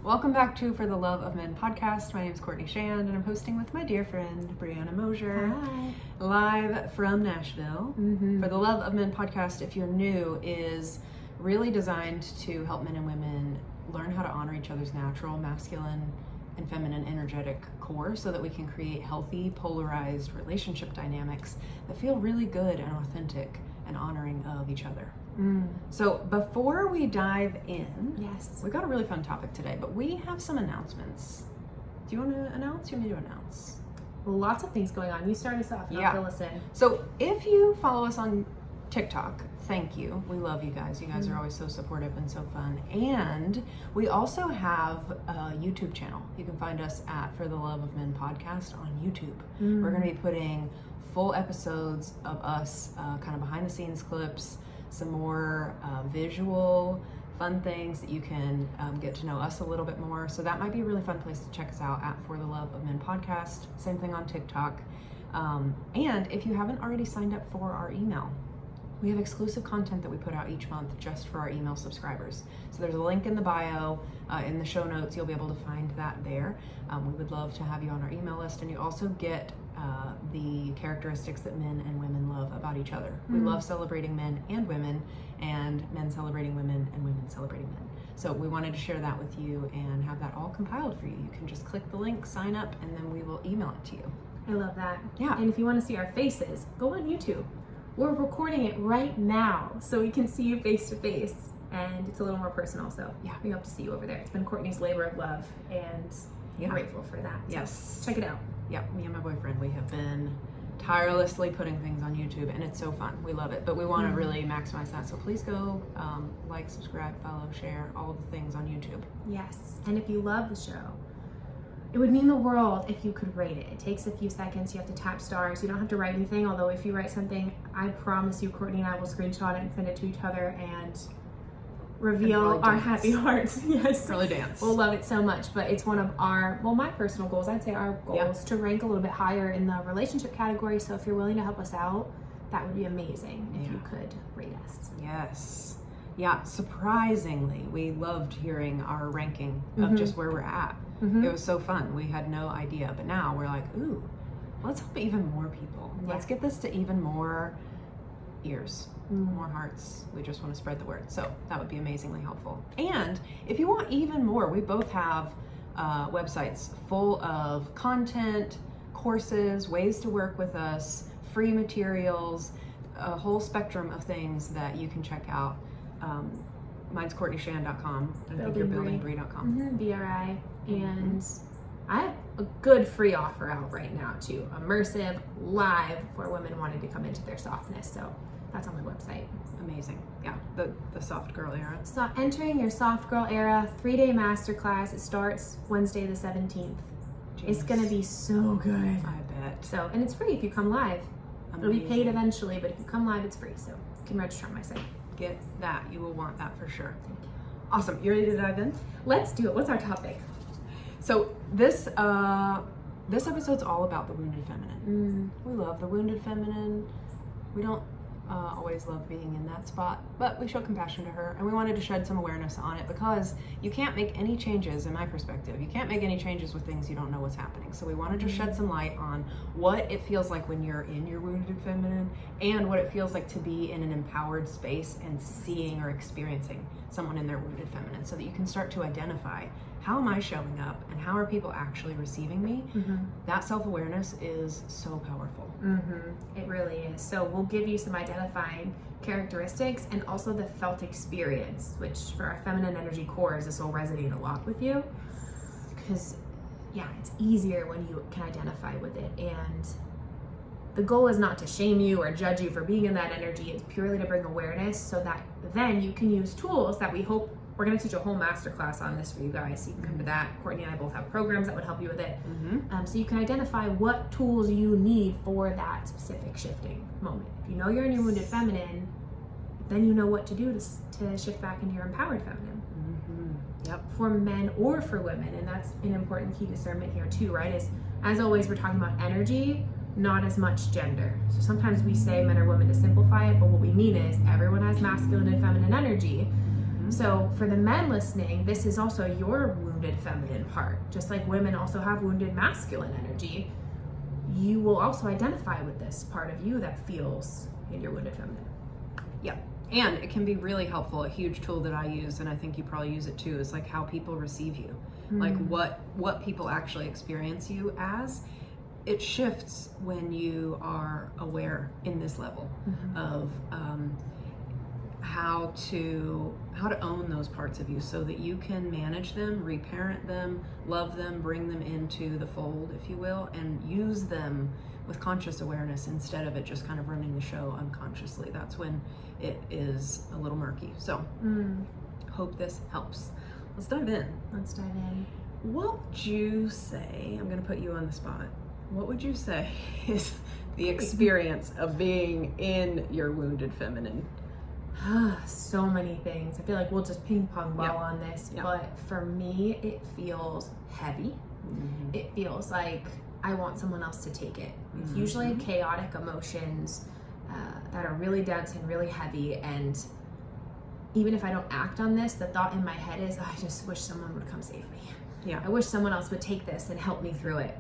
Welcome back to For the Love of Men podcast. My name is Courtney Shand, and I'm hosting with my dear friend, Brianna Mosier. Hi. Live from Nashville. For the Love of Men podcast, if you're new, is really designed to help men and women learn how to honor each other's natural, masculine, and feminine energetic core so that we can create healthy, polarized relationship dynamics that feel really good and authentic and honoring of each other. So before we dive in, Yes. we've got a really fun topic today, but we have some announcements. Do you want to announce? You want me to announce? Lots of things going on. You start us off. Yeah. I'll listen. So if you follow us on TikTok, thank you. We love you guys. You guys are always so supportive and so fun. And we also have a YouTube channel. You can find us at For the Love of Men podcast on YouTube. We're going to be putting full episodes of us, kind of behind the scenes clips, some more visual fun things that you can get to know us a little bit more. So that might be a really fun place to check us out at For the Love of Men podcast. Same thing on TikTok. And if you haven't already signed up for our email, we have exclusive content that we put out each month just for our email subscribers. So there's a link in the bio, in the show notes. You'll be able to find that there. We would love to have you on our email list, and you also get the characteristics that men and women love about each other. We love celebrating men and women, and men celebrating women and women celebrating men. So we wanted to share that with you and have that all compiled for you. You can just click the link, sign up, and then we will email it to you. I love that. Yeah. And if you want to see our faces, go on YouTube. We're recording it right now so we can see you face to face. And it's a little more personal, so Yeah. we hope to see you over there. It's been Courtney's labor of love, and Yeah. grateful for that. So Yes. check it out. Yeah, me and my boyfriend, we have been tirelessly putting things on YouTube, and it's so fun. We love it, but we want to really maximize that. So please go like, subscribe, follow, share, all of the things on YouTube. Yes. And if you love the show, it would mean the world if you could rate it. It takes a few seconds. You have to tap stars. You don't have to write anything, although if you write something, I promise you, Courtney and I will screenshot it and send it to each other and reveal really our dance. happy hearts. Yes. Really dance. We'll love it so much, but it's one of our, my personal goals, I'd say our goals, to rank a little bit higher in the relationship category. So if you're willing to help us out, that would be amazing if you could rate us. Yes. Yeah, surprisingly, we loved hearing our ranking of just where we're at. It was so fun. We had no idea, but now we're like, ooh, let's help even more people. Let's get this to even more ears, more hearts. We just want to spread the word. So that would be amazingly helpful. And if you want even more, we both have websites full of content, courses, ways to work with us, free materials, a whole spectrum of things that you can check out. Mine's CourtneyShan.com. I think you're buildingbrie.com. BRI. And I have a good free offer out right now too. Immersive, live, for women wanting to come into their softness. So that's on my website. Amazing. Yeah, the soft girl era. So entering your soft girl era, 3-day masterclass. It starts Wednesday the 17th. It's gonna be so good. I bet. So, and it's free if you come live. It'll be Amazing. paid eventually, but if you come live, it's free. So you can register on my site. Get that. You will want that for sure. Awesome. You ready to dive in? Let's do it. What's our topic? So this episode's all about the wounded feminine. We love the wounded feminine. We don't always love being in that spot, but we show compassion to her, and we wanted to shed some awareness on it because you can't make any changes, in my perspective. You can't make any changes with things you don't know what's happening. So we wanted to shed some light on what it feels like when you're in your wounded feminine, and what it feels like to be in an empowered space and seeing or experiencing someone in their wounded feminine, so that you can start to identify, how am I showing up and how are people actually receiving me? That self-awareness is so powerful. It really is. So we'll give you some identifying characteristics and also the felt experience, which for our feminine energy cores, this will resonate a lot with you because, yeah, it's easier when you can identify with it. And the goal is not to shame you or judge you for being in that energy. It's purely to bring awareness so that then you can use tools that we hope. We're going to teach a whole masterclass on this for you guys, so you can come to that. Courtney and I both have programs that would help you with it. So you can identify what tools you need for that specific shifting moment. If you know you're in your wounded feminine, then you know what to do to shift back into your empowered feminine. Yep. For men or for women, and that's an important key discernment here too, right? Is, as always, we're talking about energy, not as much gender. So sometimes we say men or women to simplify it, but what we mean is everyone has masculine and feminine energy. So for the men listening, this is also your wounded feminine part. Just like women also have wounded masculine energy, you will also identify with this part of you that feels in your wounded feminine. Yeah. And it can be really helpful. A huge tool that I use, and I think you probably use it too, is like how people receive you. Like what people actually experience you as. It shifts when you are aware in this level of how to own those parts of you so that you can manage them, reparent them, love them, bring them into the fold, if you will, and use them with conscious awareness instead of it just kind of running the show unconsciously. That's when it is a little murky. So hope this helps. Let's dive in. Let's dive in. What would you say, I'm going to put you on the spot, what would you say is the experience of being in your wounded feminine? So many things. I feel like we'll just ping pong ball on this, but for me, it feels heavy. It feels like I want someone else to take it. It's usually chaotic emotions that are really dense and really heavy, and even if I don't act on this, the thought in my head is, oh, I just wish someone would come save me. Yeah. I wish someone else would take this and help me through it.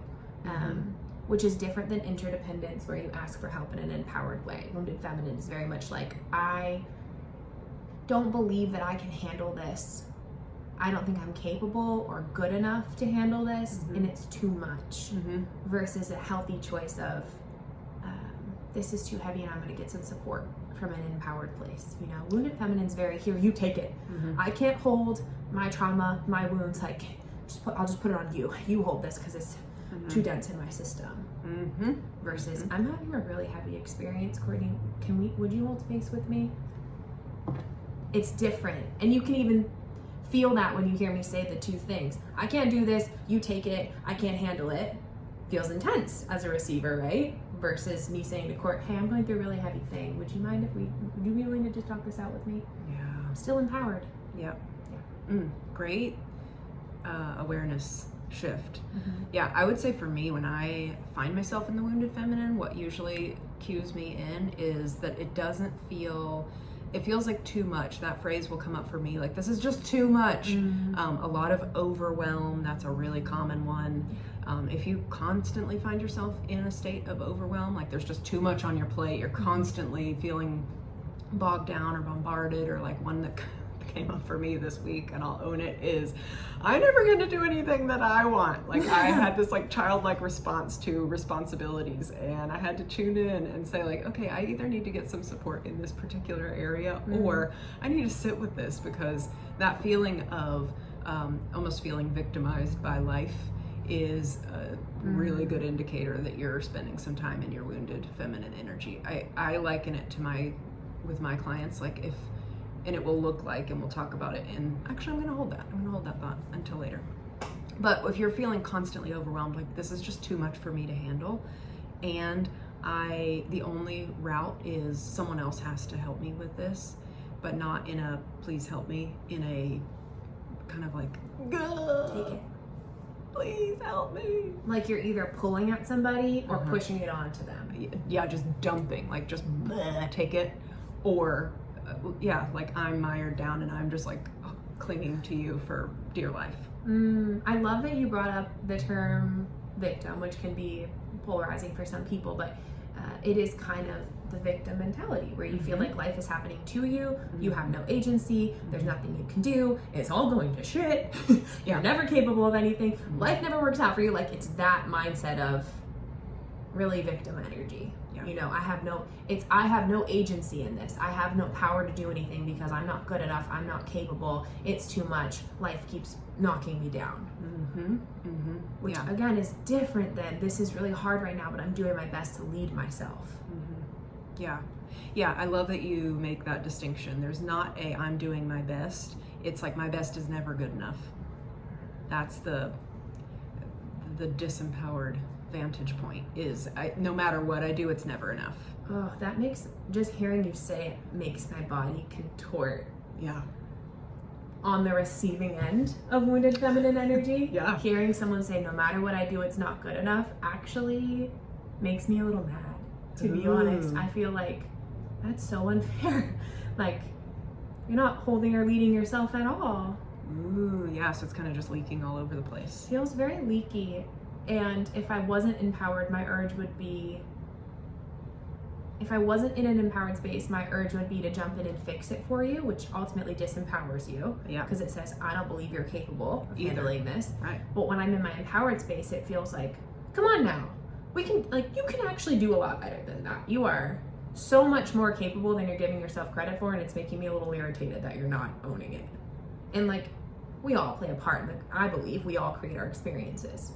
Which is different than interdependence, where you ask for help in an empowered way. Wounded feminine is very much like, I don't believe that I can handle this. I don't think I'm capable or good enough to handle this, and it's too much. Versus a healthy choice of, this is too heavy and I'm going to get some support from an empowered place. You know, wounded feminine is very, here, you take it. I can't hold my trauma, my wounds, like, I'll just put it on you. You hold this because it's too dense in my system. Versus, I'm having a really heavy experience, Courtney. Would you hold space with me? It's different. And you can even feel that when you hear me say the two things. I can't do this, you take it, I can't handle it. Feels intense as a receiver, right? Versus me saying to Court, hey, I'm going through a really heavy thing. Would you be willing to just talk this out with me? Yeah. I'm still empowered. Yep. Great awareness shift. Yeah, I would say for me, when I find myself in the wounded feminine, what usually cues me in is that it feels like too much. That phrase will come up for me, like, this is just too much. A lot of overwhelm, that's a really common one. If you constantly find yourself in a state of overwhelm, like there's just too much on your plate, you're constantly feeling bogged down or bombarded, or like one that came up for me this week, and I'll own it, is I never get to do anything that I want. Like I had this like childlike response to responsibilities, and I had to tune in and say like, okay, I either need to get some support in this particular area, or I need to sit with this, because that feeling of almost feeling victimized by life is a really good indicator that you're spending some time in your wounded feminine energy. I liken it to with my clients, like and it will look like, and we'll talk about it, and actually I'm gonna hold that thought until later. But if you're feeling constantly overwhelmed, like this is just too much for me to handle, and the only route is someone else has to help me with this, but not in a please help me, in a kind of like, take it. Please help me. Like you're either pulling at somebody or pushing it onto them. Yeah, just dumping, like just take it, or like I'm mired down and I'm just like clinging to you for dear life. I love that you brought up the term victim, which can be polarizing for some people, but it is kind of the victim mentality, where you feel like life is happening to you, you have no agency, there's nothing you can do, it's all going to shit, you're never capable of anything, life never works out for you. Like it's that mindset of really victim energy. You know, I have no agency in this. I have no power to do anything because I'm not good enough. I'm not capable. It's too much. Life keeps knocking me down. Which again is different than, this is really hard right now, but I'm doing my best to lead myself. Yeah, I love that you make that distinction. There's not I'm doing my best. It's like my best is never good enough. That's the disempowered vantage point, is no matter what I do, it's never enough. Oh, that makes, just hearing you say it makes my body contort. Yeah. On the receiving end of wounded feminine energy, hearing someone say, no matter what I do, it's not good enough, actually makes me a little mad, to be honest. I feel like that's so unfair. Like, You're not holding or leading yourself at all. Ooh, yeah, so it's kind of just leaking all over the place. Feels very leaky. And if I wasn't empowered, my urge would be, if I wasn't in an empowered space, my urge would be to jump in and fix it for you, which ultimately disempowers you. Yeah. Because it says, I don't believe you're capable of Either. handling this. Right. But when I'm in my empowered space, it feels like, come on now. We can, like, you can actually do a lot better than that. You are so much more capable than you're giving yourself credit for, and it's making me a little irritated that you're not owning it. And like, we all play a part in I believe we all create our experiences.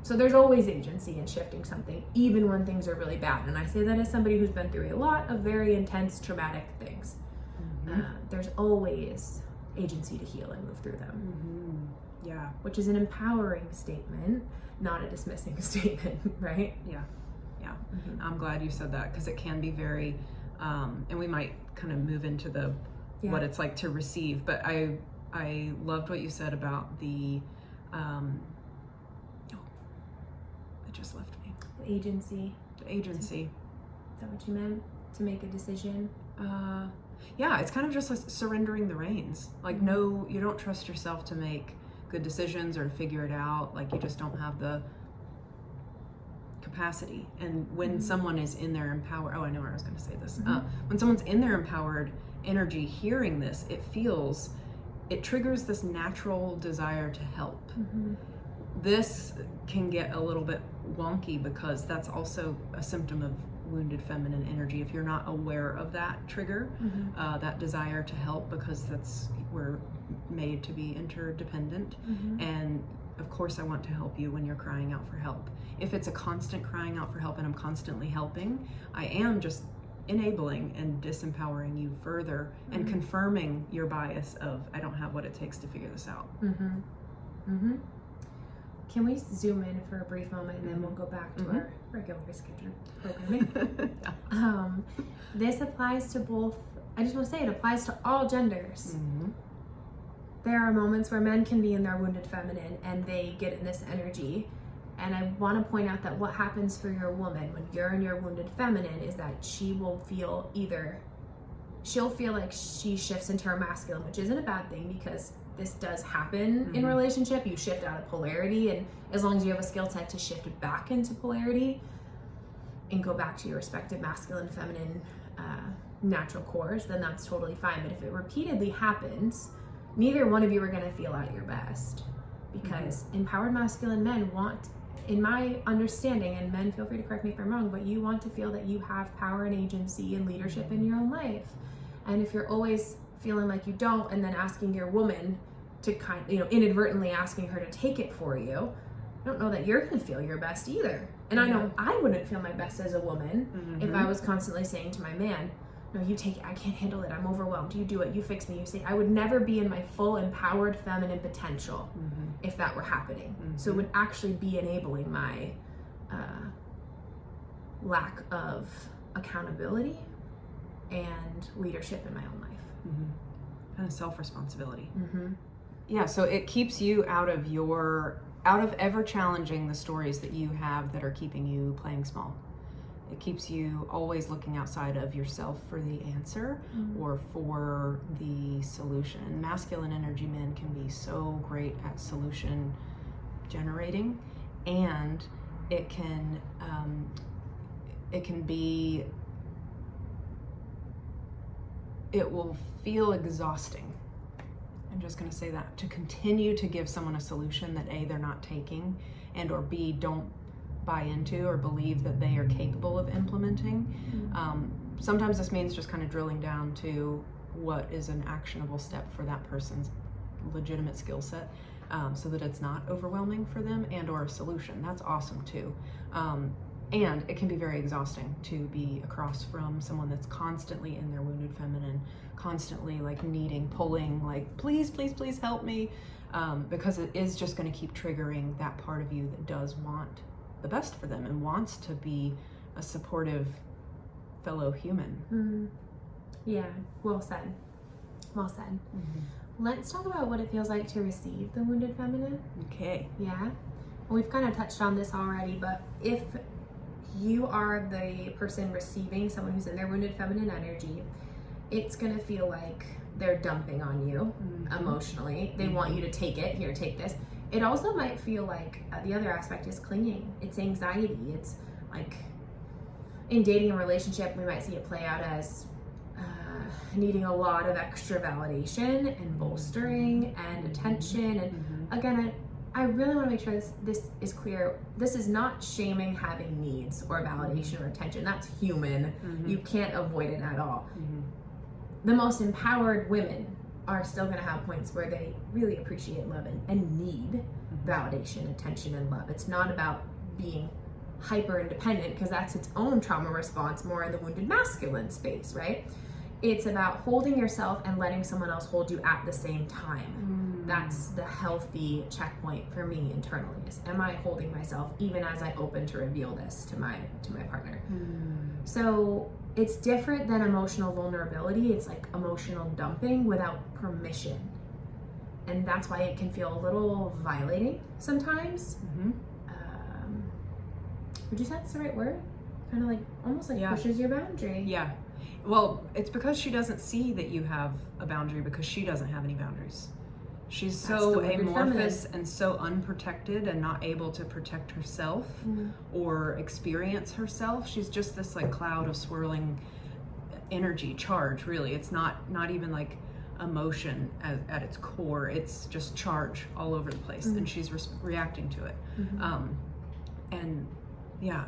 So there's always agency in shifting something, even when things are really bad. And I say that as somebody who's been through a lot of very intense traumatic things. There's always agency to heal and move through them. Yeah. Which is an empowering statement, not a dismissing statement, right? Yeah. Yeah. I'm glad you said that, because it can be very, and we might kind of move into the what it's like to receive. But I loved what you said about the, it just left me. The agency. The agency. Is that what you meant? To make a decision? Yeah, it's kind of just like surrendering the reins. Like, no, you don't trust yourself to make good decisions or to figure it out. Like, you just don't have the capacity. And when someone is in their empowered, I know where I was going to say this. When someone's in their empowered energy, hearing this, it triggers this natural desire to help. This can get a little bit wonky, because that's also a symptom of wounded feminine energy. If you're not aware of that trigger, that desire to help, because we're made to be interdependent. And of course I want to help you when you're crying out for help. If it's a constant crying out for help and I'm constantly helping, I am just enabling and disempowering you further and confirming your bias of, I don't have what it takes to figure this out. Can we zoom in for a brief moment, and then we'll go back to our regular scheduled programming? This applies to both, I just want to say it applies to all genders. There are moments where men can be in their wounded feminine and they get in this energy. And I want to point out that what happens for your woman when you're in your wounded feminine is that she will feel she'll feel like she shifts into her masculine, which isn't a bad thing, because this does happen in relationship. You shift out of polarity, and as long as you have a skill set to shift back into polarity and go back to your respective masculine, feminine, natural cores, then that's totally fine. But if it repeatedly happens, neither one of you are going to feel at your best, because empowered masculine men want, in my understanding, and men feel free to correct me if I'm wrong, but you want to feel that you have power and agency and leadership in your own life. And if you're always feeling like you don't, and then asking your woman to inadvertently asking her to take it for you, I don't know that you're going to feel your best either. And I know I wouldn't feel my best as a woman if I was constantly saying to my man, no, you take it, I can't handle it, I'm overwhelmed, you do it, you fix me, you say. I would never be in my full empowered feminine potential if that were happening. So it would actually be enabling my lack of accountability and leadership in my own life. Kind of self-responsibility. Yeah, so it keeps you out of ever challenging the stories that you have that are keeping you playing small. It keeps you always looking outside of yourself for the answer or for the solution. And masculine energy men can be so great at solution generating, and it can be, it will feel exhausting. I'm just going to say that, to continue to give someone a solution that A, they're not taking, and or B, don't buy into or believe that they are capable of implementing. Sometimes this means just kind of drilling down to what is an actionable step for that person's legitimate skill set, so that it's not overwhelming for them, and or a solution. That's awesome too. And it can be very exhausting to be across from someone that's constantly in their wounded feminine, constantly like needing, pulling, like, please, please, please help me, because it is just going to keep triggering that part of you that does want the best for them and wants to be a supportive fellow human. Yeah, well said. Well said. Let's talk about what it feels like to receive the wounded feminine. Okay. Yeah. Well, we've kind of touched on this already, but if you are the person receiving someone who's in their wounded feminine energy, it's going to feel like they're dumping on you emotionally. They want you to take it. Here, take this. It also might feel like the other aspect is clinging. It's anxiety. It's like in dating and relationship, we might see it play out as needing a lot of extra validation and bolstering and attention. And again, I really want to make sure this is clear. This is not shaming having needs or validation or attention. That's human. You can't avoid it at all. The most empowered women are still going to have points where they really appreciate love and need validation, attention, and love. It's not about being hyper independent, because that's its own trauma response, more in the wounded masculine space, right? It's about holding yourself and letting someone else hold you at the same time. That's the healthy checkpoint for me internally, is am I holding myself even as I open to reveal this to my partner? So it's different than emotional vulnerability. It's like emotional dumping without permission. And that's why it can feel a little violating sometimes. Would you say that's the right word? Kind of like, almost like pushes your boundary. Yeah. Well, it's because she doesn't see that you have a boundary, because she doesn't have any boundaries. She's so amorphous and so unprotected and not able to protect herself or experience herself. She's just this like cloud of swirling energy, charge, really. It's not even like emotion at its core. It's just charge all over the place, and she's reacting to it.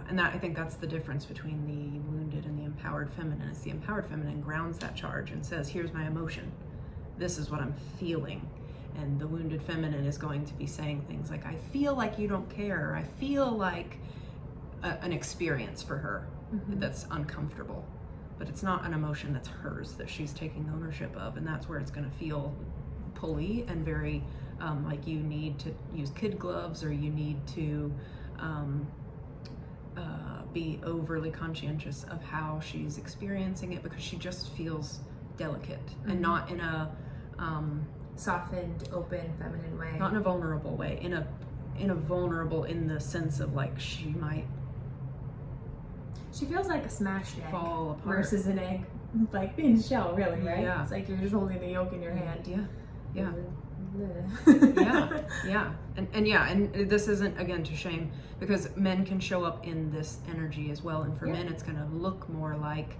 And that, I think that's the difference between the wounded and the empowered feminine. Is the empowered feminine grounds that charge and says, here's my emotion. This is what I'm feeling. And the wounded feminine is going to be saying things like, I feel like you don't care. Or I feel like an experience for her that's uncomfortable. But it's not an emotion that's hers, that she's taking ownership of. And that's where it's going to feel pulley and very like you need to use kid gloves, or you need to be overly conscientious of how she's experiencing it, because she just feels delicate and not in a softened, open, feminine way. Not in a vulnerable way. In a vulnerable in the sense of like she might. She feels like a smashed egg fall apart versus an egg like in shell, really, right? Yeah. It's like you're just holding the yolk in your hand. Yeah. And this isn't, again, to shame, because men can show up in this energy as well, and for men it's going to look more like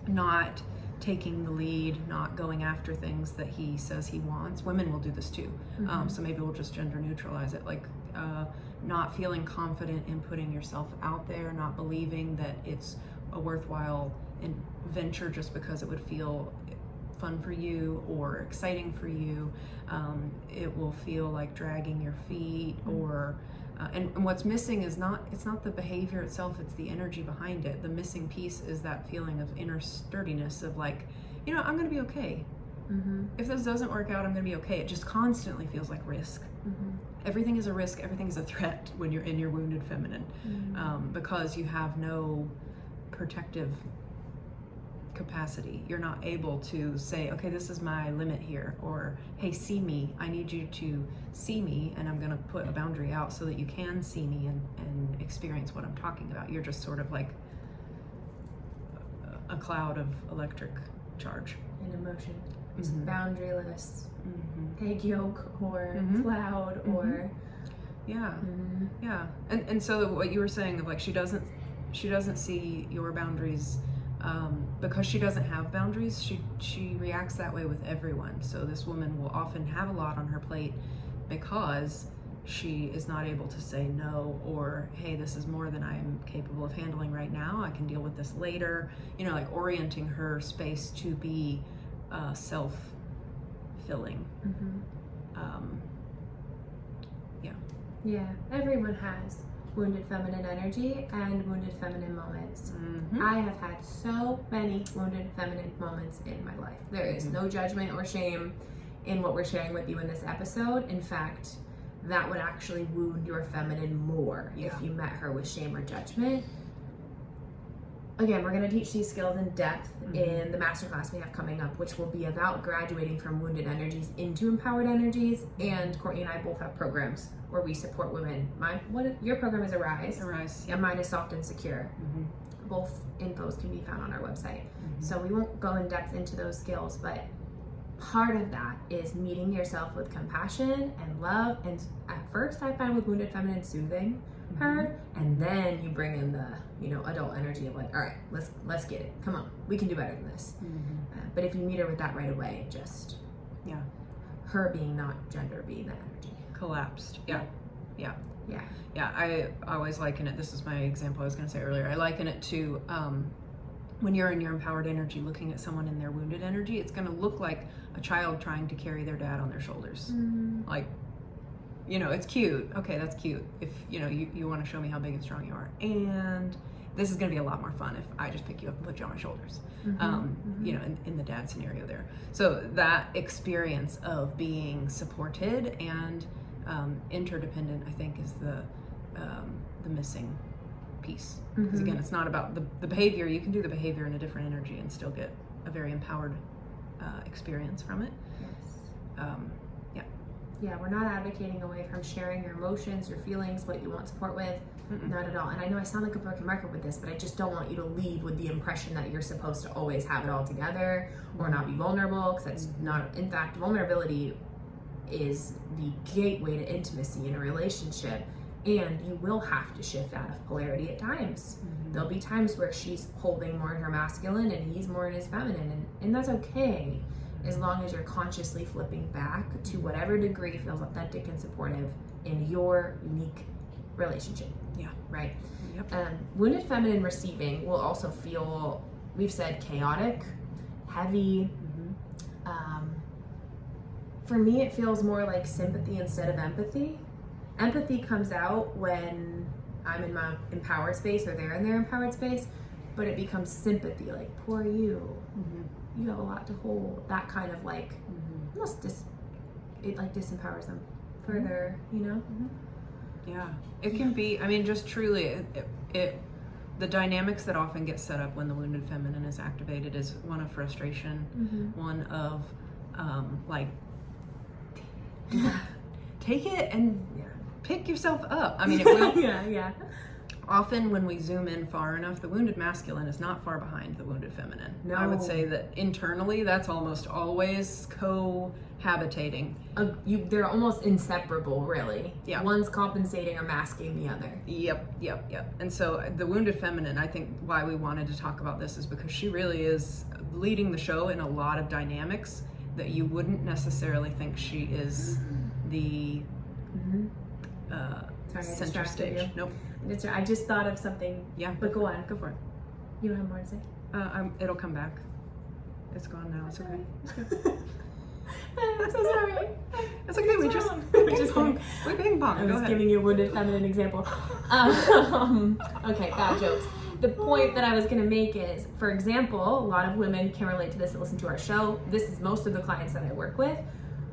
not taking the lead, not going after things that he says he wants. Women will do this too. So maybe we'll just gender neutralize it, like not feeling confident in putting yourself out there, not believing that it's a worthwhile venture just because it would feel fun for you or exciting for you. It will feel like dragging your feet, or and what's missing is it's not the behavior itself, it's the energy behind it. The missing piece is that feeling of inner sturdiness of like, I'm gonna be okay. If this doesn't work out, I'm gonna be okay. It just constantly feels like risk. Everything is a risk, everything is a threat when you're in your wounded feminine, because you have no protective capacity. You're not able to say, okay, this is my limit here, or hey, see me, I need you to see me, and I'm gonna put a boundary out so that you can see me and experience what I'm talking about. You're just sort of like a cloud of electric charge and emotion. Just boundaryless egg yolk or cloud or and so what you were saying of like she doesn't see your boundaries because she doesn't have boundaries. She reacts that way with everyone. So this woman will often have a lot on her plate because she is not able to say no, or hey, this is more than I'm capable of handling right now, I can deal with this later, like orienting her space to be self-filling. Everyone has wounded feminine energy and wounded feminine moments. I have had so many wounded feminine moments in my life. There is no judgment or shame in what we're sharing with you in this episode. In fact, that would actually wound your feminine more if you met her with shame or judgment. Again, we're going to teach these skills in depth in the masterclass we have coming up, which will be about graduating from wounded energies into empowered energies. And Courtney and I both have programs where we support women. Your program is Arise. Arise. And mine is Soft and Secure. Both infos can be found on our website. So we won't go in depth into those skills, but part of that is meeting yourself with compassion and love. And at first I find with wounded feminine soothing her, and then you bring in the, you know, adult energy of like, all right, let's get it. Come on, we can do better than this. But if you meet her with that right away, just her being not gender, being that energy. Collapsed. Yeah. I always liken it. This is my example I was going to say earlier. I liken it to when you're in your empowered energy, looking at someone in their wounded energy, it's going to look like a child trying to carry their dad on their shoulders. Like, you know, it's cute. Okay, that's cute. If, you know, you want to show me how big and strong you are. And this is going to be a lot more fun if I just pick you up and put you on my shoulders. You know, in the dad scenario there. So that experience of being supported and interdependent, I think, is the missing piece. Because again, it's not about the behavior. You can do the behavior in a different energy and still get a very empowered experience from it. Yeah, we're not advocating away from sharing your emotions, your feelings, what you want support with. Not at all. And I know I sound like a broken record with this, but I just don't want you to leave with the impression that you're supposed to always have it all together or not be vulnerable, because that's not. In fact, vulnerability is the gateway to intimacy in a relationship, and you will have to shift out of polarity at times. There'll be times where she's holding more in her masculine and he's more in his feminine, and that's okay, as long as you're consciously flipping back to whatever degree feels authentic and supportive in your unique relationship. Right? Wounded feminine receiving will also feel, we've said, chaotic, heavy. For me, it feels more like sympathy instead of empathy. Empathy comes out when I'm in my empowered space or they're in their empowered space, but it becomes sympathy, like, poor you. You have a lot to hold. That kind of like, almost it like disempowers them further, you know? Yeah, it can be, I mean, just truly, the dynamics that often get set up when the wounded feminine is activated is one of frustration, one of like, take it and pick yourself up. I mean, it will. Often when we zoom in far enough, the wounded masculine is not far behind the wounded feminine. No. I would say that internally, that's almost always cohabitating. They're almost inseparable, really. Yeah. One's compensating or masking the other. Yep. And so the wounded feminine, I think why we wanted to talk about this is because she really is leading the show in a lot of dynamics that you wouldn't necessarily think she is the center stage. You. Nope. I just thought of something. Yeah. But go on. Go for it. You don't have more to say? It'll come back. It's gone now. It's okay. I'm so sorry. It's okay. We just ping pong. I was giving you a wounded feminine example. Okay, bad jokes. The point that I was going to make is, for example, a lot of women can relate to this that listen to our show. This is most of the clients that I work with.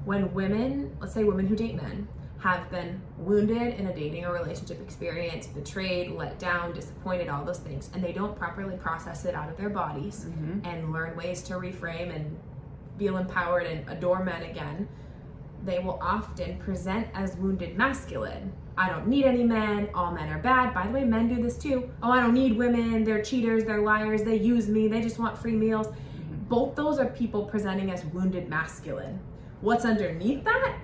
When women, let's say women who date men, have been wounded in a dating or relationship experience, betrayed, let down, disappointed, all those things, and they don't properly process it out of their bodies and learn ways to reframe and feel empowered and adore men again, they will often present as wounded masculine. I don't need any men, all men are bad. By the way, men do this too. Oh, I don't need women, they're cheaters, they're liars, they use me, they just want free meals. Both those are people presenting as wounded masculine. What's underneath that?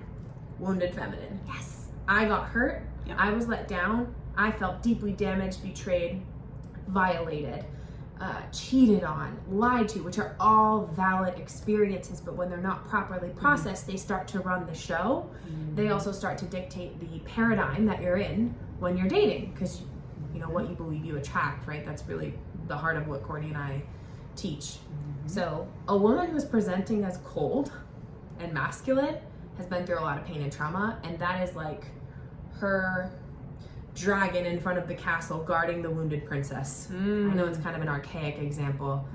Wounded feminine. Yes. I got hurt. Yeah. I was let down. I felt deeply damaged, betrayed, violated, cheated on, lied to, which are all valid experiences, but when they're not properly processed, they start to run the show. They also start to dictate the paradigm that you're in when you're dating, because you know what you believe you attract, right? That's really the heart of what Courtney and I teach. So a woman who's presenting as cold and masculine has been through a lot of pain and trauma, and that is like her dragon in front of the castle guarding the wounded princess. I know it's kind of an archaic example.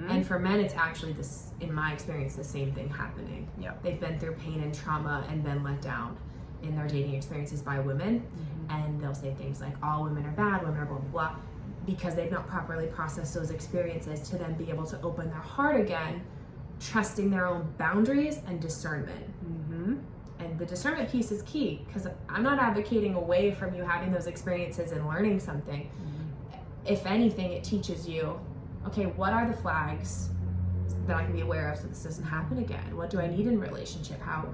And for men, it's actually this, in my experience, the same thing happening. They've been through pain and trauma and been let down in their dating experiences by women, and they'll say things like, all women are bad, women are blah, blah, blah, because they've not properly processed those experiences to then be able to open their heart again, trusting their own boundaries and discernment. And the discernment piece is key, because I'm not advocating away from you having those experiences and learning something. If anything, it teaches you, okay, what are the flags? that I can be aware of so this doesn't happen again? What do I need in relationship? How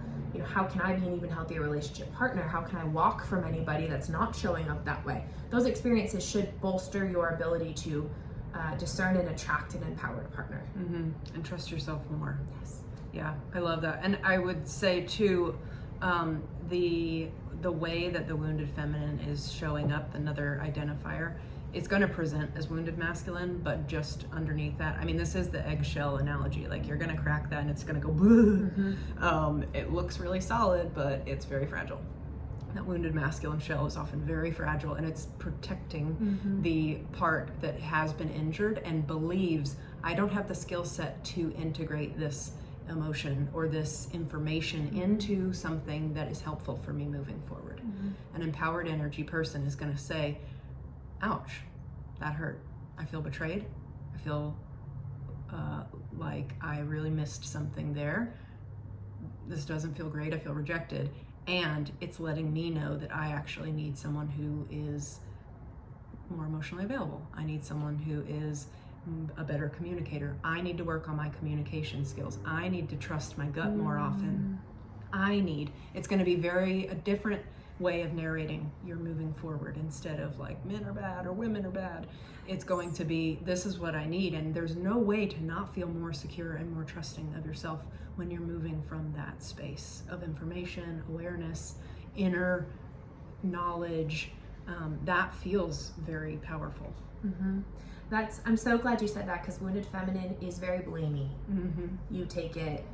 can I be an even healthier relationship partner? How can I walk from anybody that's not showing up that way? Those experiences should bolster your ability to discern and attract an empowered partner. Mm-hmm. And trust yourself more. Yes. Yeah, I love that. And I would say too, the way that the wounded feminine is showing up, another identifier, it's going to present as wounded masculine, but just underneath that, I mean, this is the eggshell analogy. Like, you're going to crack that and it's going to go, mm-hmm. It looks really solid, but it's very fragile. That wounded masculine shell is often very fragile, and it's protecting mm-hmm. the part that has been injured and believes, I don't have the skill set to integrate this emotion or this information mm-hmm. into something that is helpful for me moving forward. Mm-hmm. An empowered energy person is going to say, ouch, that hurt. I feel betrayed. I feel like I really missed something there. This doesn't feel great. I feel rejected. And it's letting me know that I actually need someone who is more emotionally available. I need someone who is a better communicator. I need to work on my communication skills. I need to trust my gut more often. It's going to be a different way of narrating you're moving forward. Instead of like, men are bad or women are bad, it's going to be, this is what I need. And there's no way to not feel more secure and more trusting of yourself when you're moving from that space of information, awareness, inner knowledge. That feels very powerful. Mm-hmm. I'm so glad you said that, because wounded feminine is very blamey. Mm-hmm. You take it,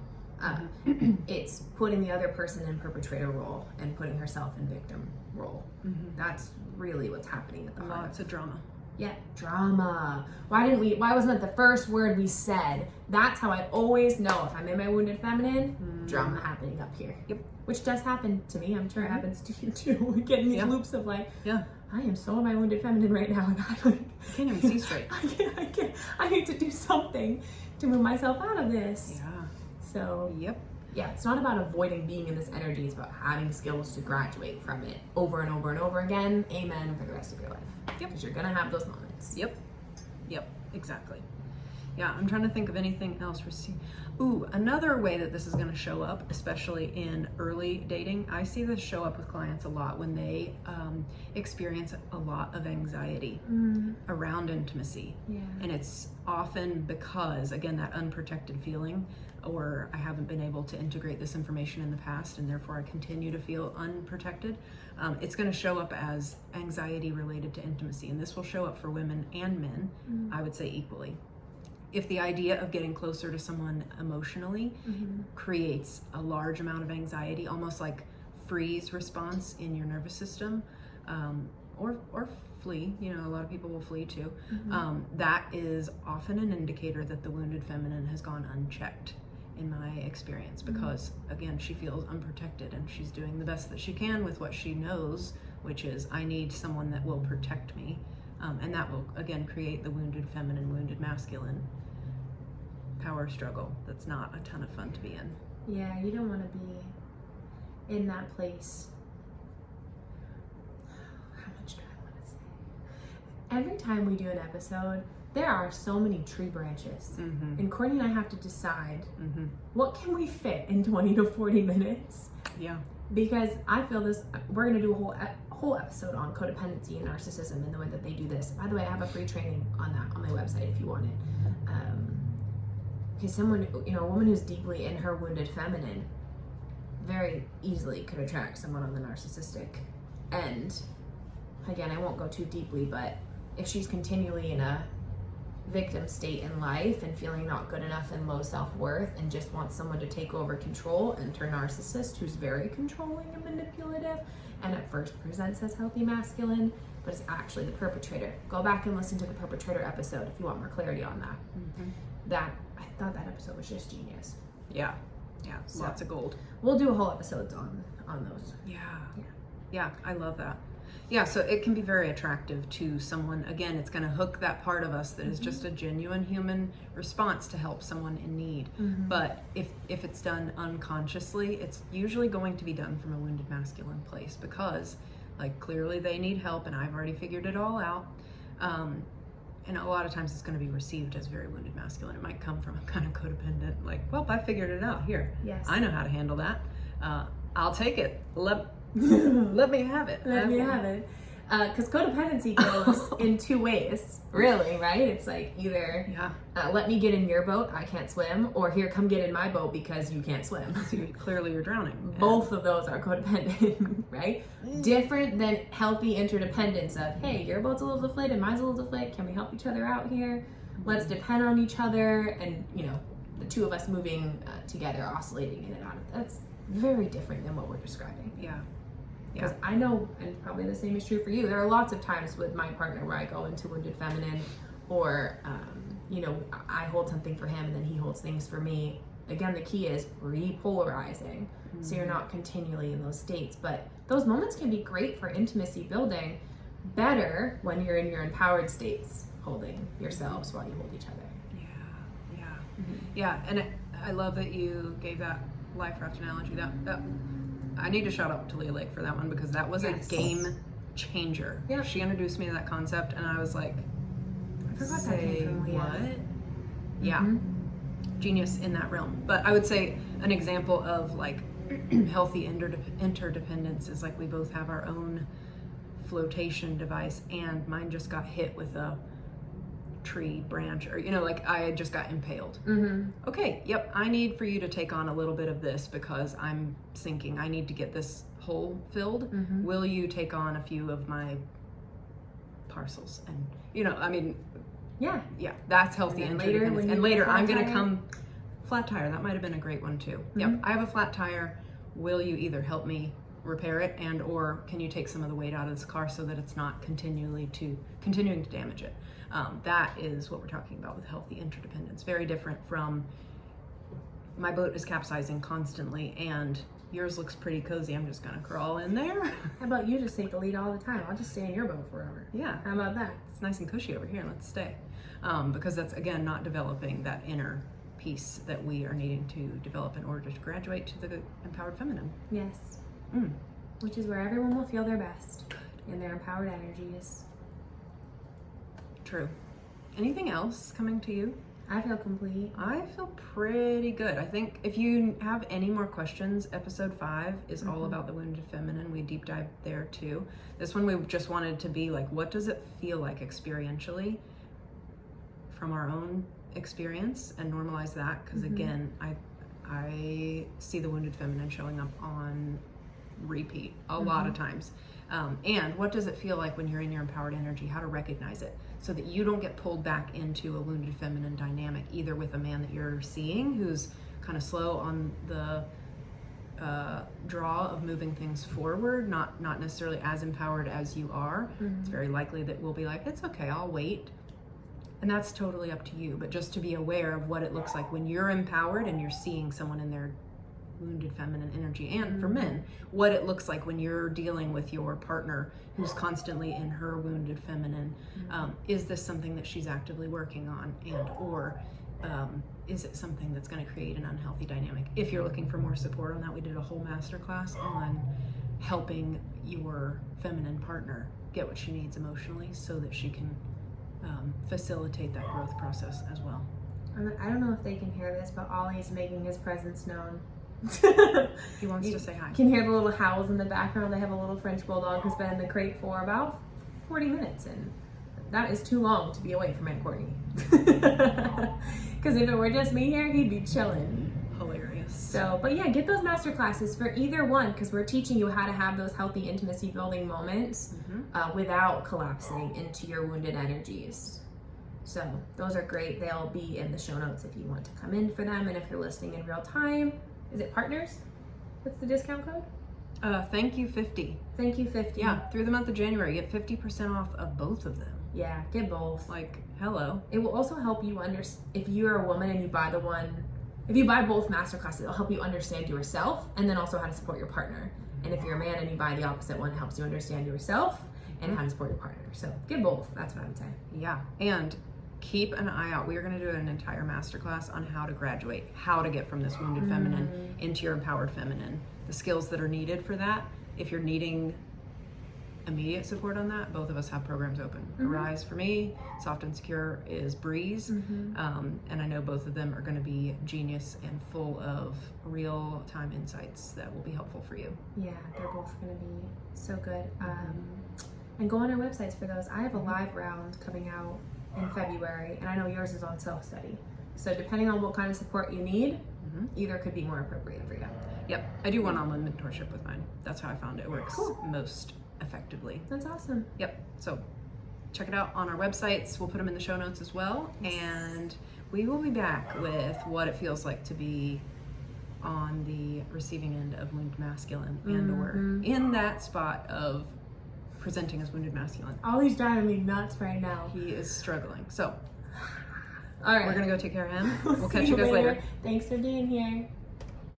it's putting the other person in perpetrator role and putting herself in victim role. Mm-hmm. That's really what's happening at the heart. Lots of drama. Yeah, drama. Why wasn't it the first word we said? That's how I always know if I'm in my wounded feminine, drama happening up here. Yep. Which does happen to me. I'm sure it happens to you too. We get in these loops of like, I am so in my wounded feminine right now, and I can't even see straight. I need to do something to move myself out of this. Yeah. So yeah, it's not about avoiding being in this energy. It's about having skills to graduate from it over and over and over again. Amen for the rest of your life. Yep. Because you're gonna have those moments. Yep. Exactly. Yeah, I'm trying to think of anything else we're seeing. Ooh, another way that this is going to show up, especially in early dating, I see this show up with clients a lot when they experience a lot of anxiety around intimacy. Yeah. And it's often because, again, that unprotected feeling, or I haven't been able to integrate this information in the past and therefore I continue to feel unprotected. It's going to show up as anxiety related to intimacy, and this will show up for women and men, I would say equally. If the idea of getting closer to someone emotionally creates a large amount of anxiety, almost like freeze response in your nervous system, or flee, a lot of people will flee too, that is often an indicator that the wounded feminine has gone unchecked, in my experience, because again, she feels unprotected and she's doing the best that she can with what she knows, which is, I need someone that will protect me. And that will, again, create the wounded feminine, wounded masculine power struggle that's not a ton of fun to be in. Yeah, you don't want to be in that place. How much do I want to say? Every time we do an episode, there are so many tree branches. And Courtney and I have to decide what can we fit in 20 to 40 minutes? Yeah. Because I feel this, we're going to do a whole episode on codependency and narcissism and the way that they do this. By the way, I have a free training on that on my website if you want it. Because someone, a woman who's deeply in her wounded feminine very easily could attract someone on the narcissistic end. Again, I won't go too deeply, but if she's continually in a victim state in life and feeling not good enough and low self-worth and just wants someone to take over control, enter narcissist who's very controlling and manipulative and at first presents as healthy masculine, but is actually the perpetrator. Go back and listen to the perpetrator episode if you want more clarity on that. I thought that episode was just genius. Yeah, so lots of gold. We'll do a whole episode on those. Yeah, I love that. Yeah, so it can be very attractive to someone. Again, it's going to hook that part of us that is just a genuine human response to help someone in need. But if it's done unconsciously, it's usually going to be done from a wounded masculine place, because like clearly they need help and I've already figured it all out. And a lot of times it's going to be received as very wounded masculine. It might come from a kind of codependent, like, well, I figured it out here. Yes. I know how to handle that. I'll take it. Let me have it. Let me have it. Because codependency goes in two ways, really, right? It's like either let me get in your boat, I can't swim, or here, come get in my boat because you can't swim. So clearly you're drowning. Both of those are codependent, right? Different than healthy interdependence of, hey, your boat's a little deflated, mine's a little deflated, can we help each other out here? Let's depend on each other, and the two of us moving together, oscillating in and out. That's very different than what we're describing. Yeah. Because I know, and probably the same is true for you, there are lots of times with my partner where I go into wounded feminine, or I hold something for him and then he holds things for me. Again, the key is repolarizing, so you're not continually in those states. But those moments can be great for intimacy building, better when you're in your empowered states, holding yourselves while you hold each other. Yeah. And I love that you gave that life raft analogy. That I need to shout out to Leah Lake for that one, because that was a game changer. Yeah. She introduced me to that concept and I was like, I forgot that came from Leah. What? Yeah. Genius in that realm. But I would say an example of like healthy interdependence is like we both have our own flotation device, and mine just got hit with a tree branch, or like I just got impaled. Okay, yep, I need for you to take on a little bit of this because I'm sinking. I need to get this hole filled. Will you take on a few of my parcels? And yeah, that's healthy interdependence. And later I'm gonna come flat tire. That might have been a great one too. Yep, I have a flat tire. Will you either help me repair it, and or can you take some of the weight out of this car so that it's not continuing to damage it? That is what we're talking about with healthy interdependence. Very different from my boat is capsizing constantly and yours looks pretty cozy, I'm just gonna crawl in there. How about you just take the lead all the time? I'll just stay in your boat forever. Yeah. How about that? It's nice and cushy over here, let's stay. Because that's, again, not developing that inner piece that we are needing to develop in order to graduate to the empowered feminine. Yes. Which is where everyone will feel their best in their empowered energies. True. Anything else coming to you? I feel complete. I feel pretty good. I think if you have any more questions, episode 5 is all about the wounded feminine. We deep dive there too. This one we just wanted to be like, what does it feel like experientially from our own experience, and normalize that, because again, I see the wounded feminine showing up on repeat a lot of times. And what does it feel like when you're in your empowered energy? How to recognize it so that you don't get pulled back into a wounded feminine dynamic, either with a man that you're seeing who's kind of slow on the draw of moving things forward, not necessarily as empowered as you are. It's very likely that we'll be like, it's okay, I'll wait. And that's totally up to you, but just to be aware of what it looks like when you're empowered and you're seeing someone in their wounded feminine energy. And for men, what it looks like when you're dealing with your partner who's constantly in her wounded feminine. Is this something that she's actively working on, and or is it something that's going to create an unhealthy dynamic? If you're looking for more support on that, we did a whole masterclass on helping your feminine partner get what she needs emotionally so that she can facilitate that growth process as well. I don't know if they can hear this, but Ollie's making his presence known. He wants to say hi. You can hear the little howls in the background. They have a little French bulldog who's been in the crate for about 40 minutes, and that is too long to be away from Aunt Courtney. Because if it were just me here, he'd be chilling. Hilarious. So, but yeah, get those masterclasses for either one, because we're teaching you how to have those healthy intimacy building moments without collapsing into your wounded energies. So those are great. They'll be in the show notes if you want to come in for them. And if you're listening in real time, is it partners? What's the discount code? Thank you 50. Thank you 50. Yeah, through the month of January, you get 50% off of both of them. Yeah, get both. Like, hello. It will also help you if you're a woman and you buy if you buy both masterclasses, it'll help you understand yourself and then also how to support your partner. And if you're a man and you buy the opposite one, it helps you understand yourself and how to support your partner. So get both. That's what I would say. Yeah, and keep an eye out. We are going to do an entire masterclass on how to graduate, how to get from this wounded feminine into your empowered feminine, the skills that are needed for that. If you're needing immediate support on that, both of us have programs open. Arise for me, Soft and Secure is Breeze. And I know both of them are going to be genius and full of real-time insights that will be helpful for you. Yeah, they're both going to be so good. And go on our websites for those. I have a live round coming out in February, and I know yours is on self-study. So depending on what kind of support you need, either could be more appropriate for you. Yep, I do one-on-one mentorship with mine. That's how I found it works most effectively. That's awesome. Yep, so check it out on our websites. We'll put them in the show notes as well. And we will be back with what it feels like to be on the receiving end of wounded masculine and or in that spot of presenting as wounded masculine. Oh, he's driving me nuts right now. He is struggling. So, all right. We're going to go take care of him. We'll catch you guys later. Thanks for being here.